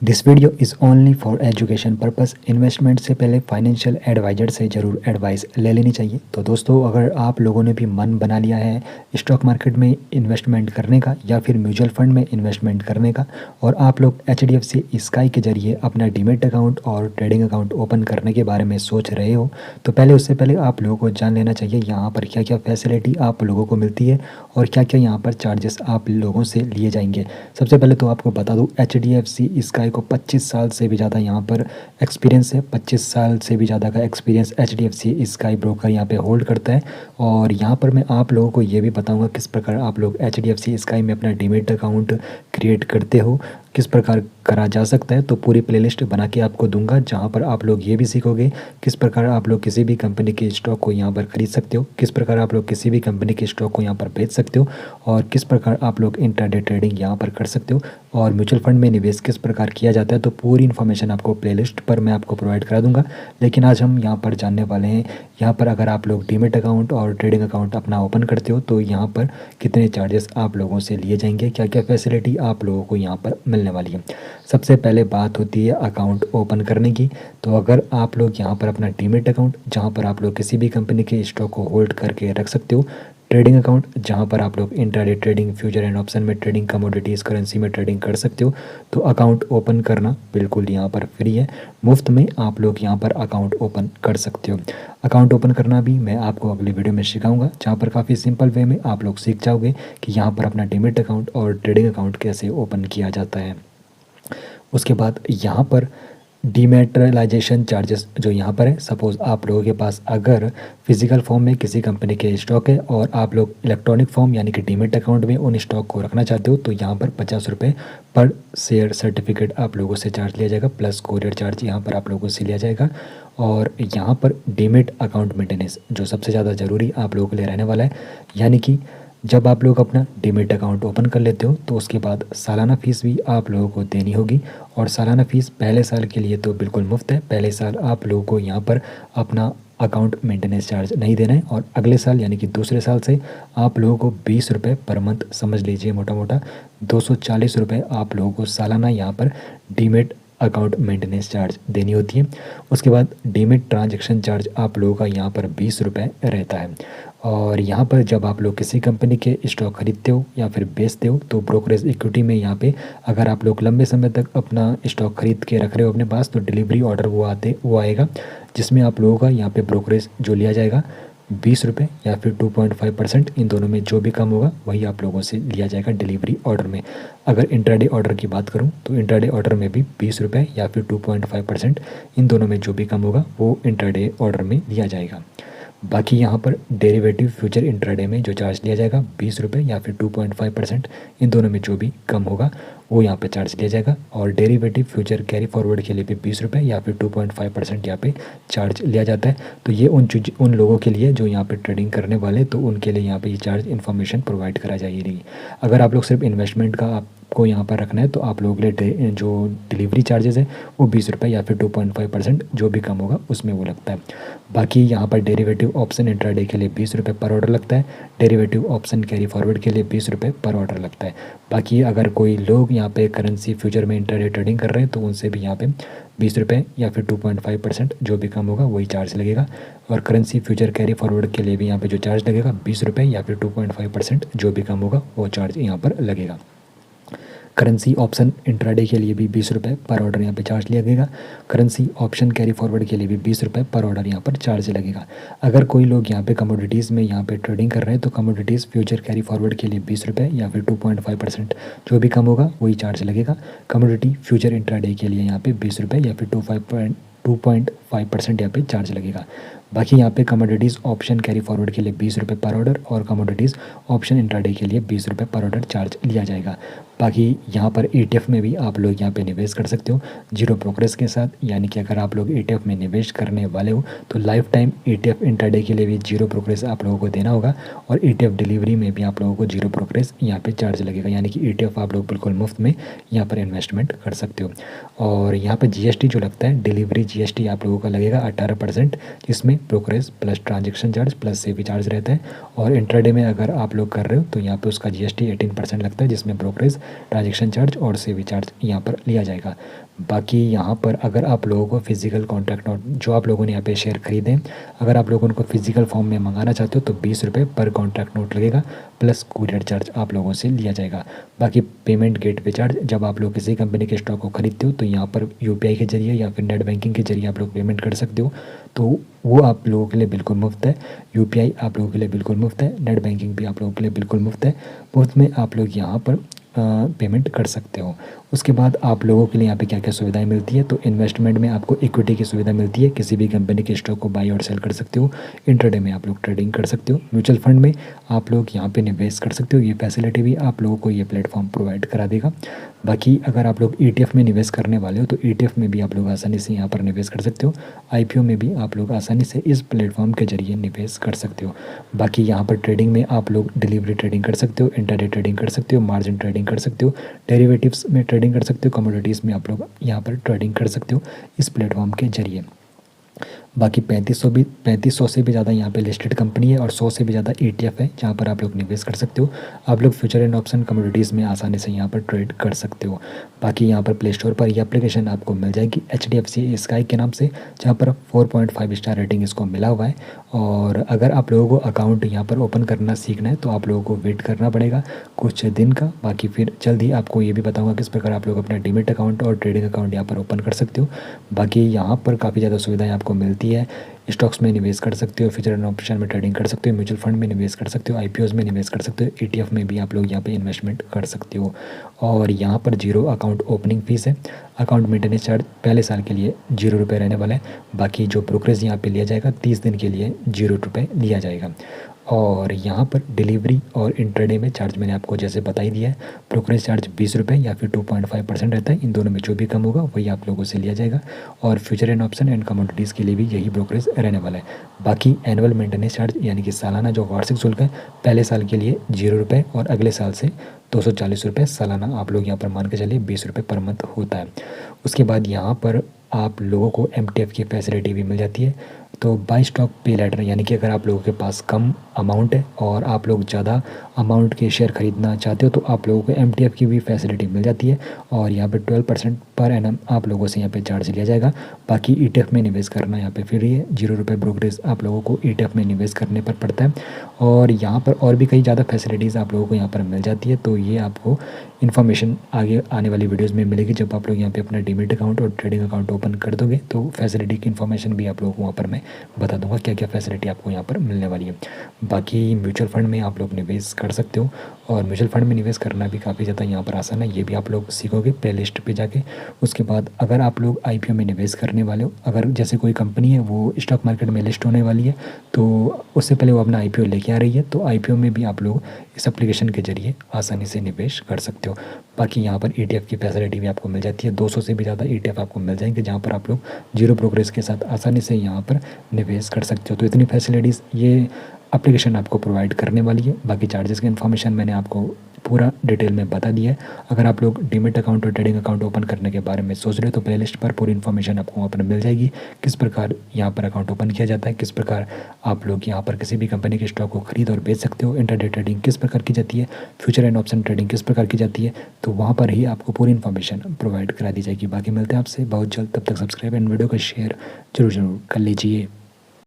This video is only for education purpose. Investment से पहले financial adviser से ज़रूर एडवाइस ले लेनी चाहिए। तो दोस्तों, अगर आप लोगों ने भी मन बना लिया है स्टॉक मार्केट में इन्वेस्टमेंट करने का या फिर म्यूचुअल फंड में इन्वेस्टमेंट करने का, और आप लोग HDFC स्काई के जरिए अपना डीमेट अकाउंट और ट्रेडिंग अकाउंट ओपन करने के बारे में सोच रहे हो, तो पहले उससे पहले आप लोगों को जान लेना चाहिए यहाँ पर क्या क्या फैसिलिटी आप लोगों को मिलती है और क्या क्या यहाँ पर चार्जेस आप लोगों से लिए जाएंगे। सबसे पहले तो आपको बता दूँ, HDFC स्काई को 25 साल से भी ज़्यादा यहाँ पर एक्सपीरियंस है। 25 साल से भी ज़्यादा का एक्सपीरियंस HDFC स्काई ब्रोकर यहाँ पे होल्ड करता है। और यहाँ पर मैं आप लोगों को ये भी बताऊंगा किस प्रकार आप लोग HDFC स्काई में अपना डीमेट अकाउंट क्रिएट करते हो, किस प्रकार करा जा सकता है। तो पूरी प्लेलिस्ट बना के आपको दूंगा, जहाँ पर आप लोग ये भी सीखोगे किस प्रकार आप लोग किसी भी कंपनी के स्टॉक को यहाँ पर खरीद सकते हो, किस प्रकार आप लोग किसी भी कंपनी के स्टॉक को यहाँ पर बेच सकते हो, और किस प्रकार आप लोग इंट्राडे ट्रेडिंग यहाँ पर कर सकते हो, और म्यूचुअल फंड में निवेश किस प्रकार किया जाता है। तो पूरी इन्फॉर्मेशन आपको प्लेलिस्ट पर मैं आपको प्रोवाइड करा दूंगा। लेकिन आज हम यहाँ पर जानने वाले हैं, यहाँ पर अगर आप लोग डीमेट अकाउंट और ट्रेडिंग अकाउंट अपना ओपन करते हो तो यहाँ पर कितने चार्जेस आप लोगों से लिए जाएंगे, क्या क्या फैसिलिटी आप लोगों को यहाँ पर मिलने वाली है। सबसे पहले बात होती है अकाउंट ओपन करने की। तो अगर आप लोग यहाँ पर अपना डीमेट अकाउंट, जहाँ पर आप लोग किसी भी कंपनी के स्टॉक को होल्ड करके रख सकते हो, ट्रेडिंग अकाउंट जहाँ पर आप लोग intraday trading, future and option में ट्रेडिंग, कमोडिटीज़, करेंसी में ट्रेडिंग कर सकते हो, तो अकाउंट ओपन करना बिल्कुल यहाँ पर फ्री है, मुफ्त में आप लोग यहाँ पर अकाउंट ओपन कर सकते हो। अकाउंट ओपन करना भी मैं आपको अगली वीडियो में सिखाऊंगा, जहाँ पर काफ़ी सिंपल वे में आप लोग सीख जाओगे कि यहाँ पर अपना डीमेट अकाउंट और ट्रेडिंग अकाउंट कैसे ओपन किया जाता है। उसके बाद यहाँ पर डीमेटेरियलाइजेशन चार्जेस जो यहाँ पर है, सपोज़ आप लोगों के पास अगर फिजिकल फॉर्म में किसी कंपनी के स्टॉक है और आप लोग इलेक्ट्रॉनिक फॉर्म यानी कि डीमेट अकाउंट में उन स्टॉक को रखना चाहते हो, तो यहाँ पर 50 रुपये पर शेयर सर्टिफिकेट आप लोगों से चार्ज लिया जाएगा, प्लस कोरियर चार्ज यहाँ पर आप लोगों से लिया जाएगा। और यहाँ पर डीमेट अकाउंट मेंटेनेंस जो सबसे ज़्यादा ज़रूरी आप लोगों के लिए रहने वाला है, यानी कि जब आप लोग अपना डीमेट अकाउंट ओपन कर लेते हो तो उसके बाद सालाना फ़ीस भी आप लोगों को देनी होगी। और सालाना फ़ीस पहले साल के लिए तो बिल्कुल मुफ्त है, पहले साल आप लोगों को यहाँ पर अपना अकाउंट मेंटेनेंस चार्ज नहीं देना है। और अगले साल यानी कि दूसरे साल से आप लोगों को 20 रुपये पर मंथ, समझ लीजिए मोटा मोटा 240 रुपये आप लोगों को सालाना यहाँ पर डीमेट अकाउंट मेंटेनेंस चार्ज देनी होती है। उसके बाद डीमेट ट्रांजैक्शन चार्ज आप लोगों का यहाँ पर 20 रुपये रहता है। और यहाँ पर जब आप लोग किसी कंपनी के स्टॉक खरीदते हो या फिर बेचते हो, तो ब्रोकरेज इक्विटी में यहाँ पे अगर आप लोग लंबे समय तक अपना स्टॉक खरीद के रख रहे हो अपने पास, तो डिलीवरी ऑर्डर वो आएगा, जिसमें आप लोगों का यहाँ पे ब्रोकरेज जो लिया जाएगा 20 रुपये या फिर 2.5%, इन दोनों में जो भी कम होगा वही आप लोगों से लिया जाएगा डिलीवरी ऑर्डर में। अगर इंट्राडे ऑर्डर की बात करूं तो इंट्राडे ऑर्डर में भी 20 रुपये या फिर 2.5%, इन दोनों में जो भी कम होगा वो इंट्राडे ऑर्डर में लिया जाएगा। बाकी यहाँ पर डेरिवेटिव फ्यूचर इंट्राडे में जो चार्ज लिया जाएगा 20 रुपये या फिर 2.5%, इन दोनों में जो भी कम होगा वो यहाँ पे चार्ज लिया जाएगा। और डेरिवेटिव फ्यूचर कैरी फॉरवर्ड के लिए भी 20 रुपये या फिर 2.5% यहाँ पे चार्ज लिया जाता है। तो ये उन लोगों के लिए जो यहाँ पे ट्रेडिंग करने वाले, तो उनके लिए यहाँ पे ये चार्ज इन्फॉर्मेशन प्रोवाइड करा जाएगी। अगर आप लोग सिर्फ इन्वेस्टमेंट का आपको यहाँ पर रखना है तो आप लोगों के लिए जो डिलीवरी चार्जेस है वो 20 रुपये या फिर 2.5%, जो भी कम होगा उसमें वो लगता है। बाकी यहाँ पर डेरिवेटिव ऑप्शन इंट्राडे के लिए 20 रुपये पर ऑर्डर लगता है, डेरिवेटिव ऑप्शन कैरी फॉरवर्ड के लिए 20 रुपये पर ऑर्डर लगता है। बाकी अगर कोई लोग यहाँ पे करेंसी फ्यूचर में इंट्राडे ट्रेडिंग कर रहे हैं तो उनसे भी यहाँ पे 20 रुपये या फिर 2.5%, जो भी कम होगा वही चार्ज लगेगा। और करेंसी फ्यूचर कैरी फॉरवर्ड के लिए भी यहाँ पे जो चार्ज लगेगा 20 रुपये या फिर 2.5%, जो भी कम होगा वो चार्ज यहाँ पर लगेगा। करेंसी ऑप्शन इंट्राडे के लिए भी 20 रुपये पर ऑर्डर यहाँ पे चार्ज लगेगा। करेंसी ऑप्शन कैरी फॉरवर्ड के लिए भी 20 रुपये पर ऑर्डर यहाँ पर चार्ज लगेगा। अगर कोई लोग यहाँ पे कमोडिटीज़ में यहाँ पे ट्रेडिंग कर रहे हैं तो कमोडिटीज़ फ्यूचर कैरी फॉरवर्ड के लिए 20 रुपये या फिर 2.5%, जो भी कम होगा वही चार्ज लगेगा। कमोडिटी फ्यूचर इंट्राडे के लिए यहाँ पे 20 रुपये या फिर 2.5% यहाँ पे चार्ज लगेगा। बाकी यहाँ पे कमोडिटीज़ ऑप्शन कैरी फॉरवर्ड के लिए 20 रुपये पर ऑर्डर और कमोडिटीज़ ऑप्शन इंट्राडे के लिए 20 रुपये पर ऑर्डर चार्ज लिया जाएगा। बाकी यहाँ पर ETF में भी आप लोग यहाँ पे निवेश कर सकते हो जीरो ब्रोकरेज के साथ, यानी कि अगर आप लोग ETF में निवेश करने वाले हो तो लाइफ टाइम ETF इंट्राडे के लिए भी जीरो ब्रोकरेज आप लोगों को देना होगा, और ETF डिलीवरी में भी आप लोगों को जीरो ब्रोकरेज यहाँ पे चार्ज लगेगा, यानी कि ETF आप लोग बिल्कुल मुफ्त में यहाँ पर इन्वेस्टमेंट कर सकते हो। और यहाँ पर GST जो लगता है, डिलीवरी GST आप लोगों का लगेगा 18%, जिसमें brokerage plus transaction charge plus सेवी चार्ज रहता है। और इंट्राडे में अगर आप लोग कर रहे हो तो यहाँ पे उसका GST 18% लगता है, जिसमें ब्रोकरेज ट्रांजेक्शन चार्ज और सेवी चार्ज यहाँ पर लिया जाएगा। बाकी यहाँ पर अगर आप लोगों को फिजिकल कॉन्ट्रैक्ट नोट जो आप लोगों ने यहाँ पे शेयर खरीदे, अगर आप लोगों को फिजिकल फॉर्म में मंगाना चाहते हो तो 20 रुपये पर कॉन्ट्रैक्ट नोट लगेगा, प्लस कुरियर चार्ज आप लोगों से लिया जाएगा। बाकी पेमेंट गेटवे चार्ज, जब आप लोग किसी कंपनी के स्टॉक को खरीदते हो तो यहाँ पर यूपीआई के जरिए या फिर नेट बैंकिंग के जरिए आप लोग पेमेंट कर सकते हो, तो वो आप लोगों के लिए बिल्कुल मुफ्त है। यूपीआई आप लोगों के लिए बिल्कुल मुफ्त है, नेट बैंकिंग भी आप लोगों के लिए बिल्कुल मुफ्त है। मुफ्त में आप लोग यहाँ पर पेमेंट कर सकते हो। उसके बाद आप लोगों के लिए यहाँ पे क्या क्या सुविधाएं मिलती है, तो इन्वेस्टमेंट में आपको इक्विटी की सुविधा मिलती है, किसी भी कंपनी के स्टॉक को बाई और सेल कर सकते हो। इंट्राडे में आप लोग ट्रेडिंग कर सकते हो। म्यूचुअल फंड में आप लोग यहाँ पे निवेश कर सकते हो, ये फैसिलिटी भी आप लोगों को ये प्लेटफॉर्म प्रोवाइड करा देगा। बाकी अगर आप लोग ETF में निवेश करने वाले हो तो ETF में भी आप लोग आसानी से यहाँ पर निवेश कर सकते हो। IPO में भी आप लोग आसानी से इस प्लेटफॉर्म के जरिए निवेश कर सकते हो। बाकी यहाँ पर ट्रेडिंग में आप लोग डिलीवरी ट्रेडिंग कर सकते हो, इंट्राडे ट्रेडिंग कर सकते हो, मार्जिन ट्रेडिंग कर सकते हो, डेरिवेटिव्स में ट्रेडिंग कर सकते हो, कमोडिटीज़ में आप लोग यहाँ पर ट्रेडिंग कर सकते हो इस प्लेटफॉर्म के जरिए। बाकी 3500 से भी ज़्यादा यहाँ पे लिस्टेड कंपनी है और 100 से भी ज़्यादा ETF है जहाँ पर आप लोग निवेश कर सकते हो। आप लोग फ्यूचर एंड ऑप्शन कमोडिटीज़ में आसानी से यहाँ पर ट्रेड कर सकते हो। बाकी यहाँ पर प्ले स्टोर पर ये एप्लीकेशन आपको मिल जाएगी HDFC स्काई के नाम से, जहाँ पर 4.5 स्टार रेटिंग इसको मिला हुआ है। और अगर आप लोगों को अकाउंट यहाँ पर ओपन करना सीखना है तो आप लोगों को वेट करना पड़ेगा कुछ दिन का। बाकी फिर जल्द ही आपको ये भी बताऊँगा किस प्रकार आप लोग अपना डीमैट अकाउंट और ट्रेडिंग अकाउंट यहाँ पर ओपन कर सकते हो। बाकी यहाँ पर काफ़ी ज़्यादा सुविधाएँ आपको मिलती है। स्टॉक्स में निवेश कर सकते हो, फ्यूचर एंड ऑप्शन में ट्रेडिंग कर सकते हो, म्यूचुअल फंड में निवेश कर सकते हो, IPOs में निवेश कर सकते हो, ETF में भी आप लोग यहाँ पे इन्वेस्टमेंट कर सकते हो। और यहाँ पर 0 अकाउंट ओपनिंग फ़ीस है। अकाउंट मेंटेनेंस चार्ज पहले साल के लिए 0 रुपये रहने वाला है। बाकी जो ब्रोकरेज यहाँ पे लिया जाएगा 30 दिन के लिए 0 रुपये लिया जाएगा। और यहाँ पर डिलीवरी और इंट्राडे में चार्ज मैंने आपको जैसे बता ही दिया है। ब्रोकरेज चार्ज 20 रुपये या फिर 2.5% रहता है, इन दोनों में जो भी कम होगा वही आप लोगों से लिया जाएगा। और future and option and commodities के लिए भी यही ब्रोकरेज रहने वाला है। बाकी एनुअल मेंटेनेंस चार्ज यानी कि सालाना जो वार्षिक शुल्क है पहले साल के लिए 0 रुपये और अगले साल से 240 रुपये सालाना आप लोग यहाँ पर मान के चलिए 20 रुपये पर मंथ होता है। उसके बाद यहाँ पर आप लोगों को MTF की फैसिलिटी भी मिल जाती है। तो बाय स्टॉक पे लेटर यानी कि अगर आप लोगों के पास कम अमाउंट है और आप लोग ज़्यादा अमाउंट के शेयर खरीदना चाहते हो तो आप लोगों को MTF की भी फैसिलिटी मिल जाती है। और यहाँ पे 12% पर एनम आप लोगों से यहाँ पे चार्ज लिया जाएगा। बाकी ETF में निवेश करना यहाँ पे फ्री है, 0 रुपये ब्रोकरेज आप लोगों को ETF में निवेश करने पर पड़ता है। और यहाँ पर और भी कई ज़्यादा फैसिलिटीज़ आप लोगों को यहाँ पर मिल जाती है। तो ये आपको इन्फॉर्मेशन आगे आने वाली वीडियोज़ में मिलेगी। जब आप लोग यहाँ पे अपना डीमैट अकाउंट और ट्रेडिंग अकाउंट ओपन कर दोगे तो फैसिलिटी की इन्फॉर्मेशन भी आप लोगों को वहाँ पर मैं बता दूंगा क्या क्या फैसिलिटी आपको यहाँ पर मिलने वाली है। बाकी म्यूचुअल फंड में आप लोग निवेश कर सकते हो और म्यूचुअल फंड में निवेश करना भी काफ़ी ज़्यादा यहाँ पर आसान है, ये भी आप लोग सीखोगे प्ले लिस्ट पर जाके। उसके बाद अगर आप लोग IPO में निवेश करने वाले हो, अगर जैसे कोई कंपनी है वो स्टॉक मार्केट में लिस्ट होने वाली है तो उससे पहले वो अपना IPO लेके आ रही है, तो IPO में भी आप लोग इस एप्लीकेशन के जरिए आसानी से निवेश कर सकते हो। बाकी यहाँ पर ETF की फैसिलिटी भी आपको मिल जाती है, 200 से भी ज़्यादा ETF आपको मिल जाएंगे जहाँ पर आप लोग 0 ब्रोकरेज के साथ आसानी से यहाँ पर निवेश कर सकते हो। तो इतनी फैसिलिटीज़ ये एप्लीकेशन आपको प्रोवाइड करने वाली है। बाकी चार्जेस की इन्फॉर्मेशन मैंने आपको पूरा डिटेल में बता दिया है। अगर आप लोग डीमैट अकाउंट और ट्रेडिंग अकाउंट ओपन करने के बारे में सोच रहे हो तो प्लेलिस्ट पर पूरी इन्फॉर्मेशन आपको वहाँ पर मिल जाएगी, किस प्रकार यहाँ पर अकाउंट ओपन किया जाता है, किस प्रकार आप लोग यहाँ पर किसी भी कंपनी के स्टॉक को खरीद और बेच सकते हो, इंट्राडे ट्रेडिंग किस प्रकार की जाती है, फ्यूचर एंड ऑप्शन ट्रेडिंग किस प्रकार की जाती है, तो वहाँ पर ही आपको पूरी इन्फॉर्मेशन प्रोवाइड करा दी जाएगी। बाकी मिलते हैं आपसे बहुत जल्द, तब तक सब्सक्राइब एंड वीडियो को शेयर जरूर कर लीजिए।